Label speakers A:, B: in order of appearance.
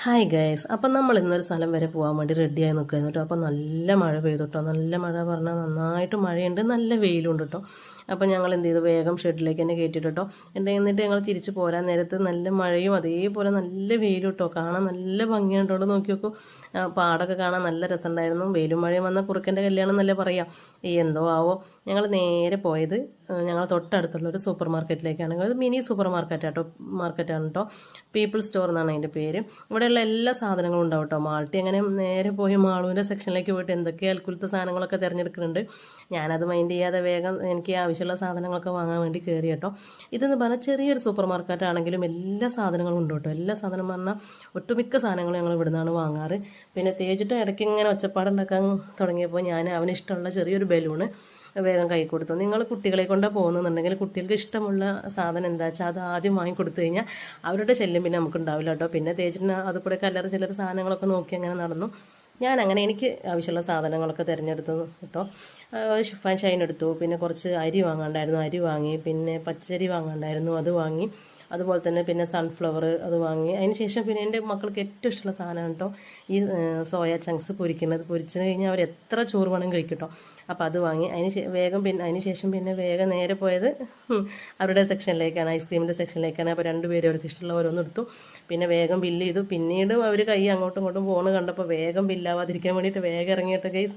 A: Hi guys, അപ്പം നമ്മൾ ഇന്നൊരു സ്ഥലം വരെ പോകാൻ വേണ്ടി റെഡിയായി നിൽക്കുന്നു കേട്ടോ. അപ്പോൾ നല്ല മഴ പെയ്തു കേട്ടോ. നല്ല മഴ പറഞ്ഞാൽ നന്നായിട്ട് മഴയുണ്ട്, നല്ല വെയിലുണ്ട് കേട്ടോ. അപ്പോൾ ഞങ്ങൾ എന്ത് ചെയ്തു, വേഗം ഷെഡിലേക്ക് തന്നെ കയറ്റിയിട്ട് കേട്ടോ. എന്നിട്ട് ഞങ്ങൾ തിരിച്ച് പോരാൻ നേരത്ത് നല്ല മഴയും അതേപോലെ നല്ല വെയിലും കേട്ടോ. കാണാൻ നല്ല ഭംഗിയുണ്ടോ നോക്കി നോക്കൂ. പാടൊക്കെ കാണാൻ നല്ല രസമുണ്ടായിരുന്നു. വെയിലും മഴയും വന്ന കുറുക്കൻ്റെ കല്യാണം എന്നല്ലേ പറയാം. എന്തോ ആവോ, ഞങ്ങൾ നേരെ പോയത് ഞങ്ങൾ തൊട്ടടുത്തുള്ളൊരു സൂപ്പർ മാർക്കറ്റിലേക്കാണ്. അത് മിനി സൂപ്പർ മാർക്കറ്റാണ് കേട്ടോ. പീപ്പിൾ സ്റ്റോർ എന്നാണ് അതിൻ്റെ പേര്. ഇവിടെയുള്ള എല്ലാ സാധനങ്ങളും ഉണ്ടാവും കേട്ടോ. മാൾട്ടി അങ്ങനെ നേരെ പോയി മാളുവിൻ്റെ സെക്ഷനിലേക്ക് പോയിട്ട് എന്തൊക്കെ അൽക്കുലത്തെ സാധനങ്ങളൊക്കെ തിരഞ്ഞെടുക്കുന്നുണ്ട്. ഞാനത് മൈൻഡ് ചെയ്യാതെ വേഗം എനിക്ക് ആവശ്യമുള്ള സാധനങ്ങളൊക്കെ വാങ്ങാൻ വേണ്ടി കയറി കേട്ടോ. ഇതെന്ന് പറഞ്ഞാൽ ചെറിയൊരു സൂപ്പർ മാർക്കറ്റാണെങ്കിലും എല്ലാ സാധനങ്ങളും ഉണ്ട് കേട്ടോ. എല്ലാ സാധനം പറഞ്ഞാൽ ഒട്ടുമിക്ക സാധനങ്ങളും ഞങ്ങൾ ഇവിടെ നിന്നാണ് വാങ്ങാറ്. പിന്നെ തേജിട്ട് ഇടയ്ക്ക് ഇങ്ങനെ ഒച്ചപ്പാടുണ്ടാക്കാൻ തുടങ്ങിയപ്പോൾ ഞാൻ അവനിഷ്ടമുള്ള ചെറിയൊരു ബലൂണ് വേഗം കൈ കൊടുത്തു. നിങ്ങൾ കുട്ടികളെ കൊണ്ടാണ് പോകുന്നുണ്ടെങ്കിൽ കുട്ടികൾക്ക് ഇഷ്ടമുള്ള സാധനം എന്താ വെച്ചാൽ അത് ആദ്യം വാങ്ങിക്കൊടുത്തു കഴിഞ്ഞാൽ അവരുടെ ശല്യം പിന്നെ നമുക്ക് ഉണ്ടാവില്ല കേട്ടോ. പിന്നെ തേജിന് അതുകൂടെ കല്ലറ ചില്ലറ സാധനങ്ങളൊക്കെ നോക്കി അങ്ങനെ നടന്നു. ഞാൻ അങ്ങനെ എനിക്ക് ആവശ്യമുള്ള സാധനങ്ങളൊക്കെ തിരഞ്ഞെടുത്തു കേട്ടോ. ഷിഫാൻ ഷൈൻ എടുത്തു. പിന്നെ കുറച്ച് അരി വാങ്ങാണ്ടായിരുന്നു, അരി വാങ്ങി. പിന്നെ പച്ചരി വാങ്ങാണ്ടായിരുന്നു, അത് വാങ്ങി. അതുപോലെ തന്നെ പിന്നെ സൺഫ്ലവർ അത് വാങ്ങി. അതിന് ശേഷം പിന്നെ എൻ്റെ മക്കൾക്ക് ഏറ്റവും ഇഷ്ടമുള്ള സാധനം കേട്ടോ ഈ സോയ ചങ്ക്സ് പൊരിക്കുന്നത്. പൊരിച്ചു കഴിഞ്ഞാൽ അവർ എത്ര ചോറ് വേണം കഴിക്കും കേട്ടോ. അപ്പോൾ അത് വാങ്ങി. അതിന് ശേഷം പിന്നെ വേഗം നേരെ പോയത് അവരുടെ സെക്ഷനിലേക്കാണ്, ഐസ്ക്രീമിൻ്റെ സെക്ഷനിലേക്കാണ്. അപ്പോൾ രണ്ടുപേരും അവർക്ക് ഇഷ്ടമുള്ള ഓരോന്ന് എടുത്തു. പിന്നെ വേഗം ബില്ല് ചെയ്തു. പിന്നീട് അവർ കൈ അങ്ങോട്ടും ഇങ്ങോട്ടും പോകുന്നത് കണ്ടപ്പോൾ വേഗം ബില്ലാവാതിരിക്കാൻ വേണ്ടിയിട്ട് വേഗം ഇറങ്ങിയിട്ട് ഗൈസ്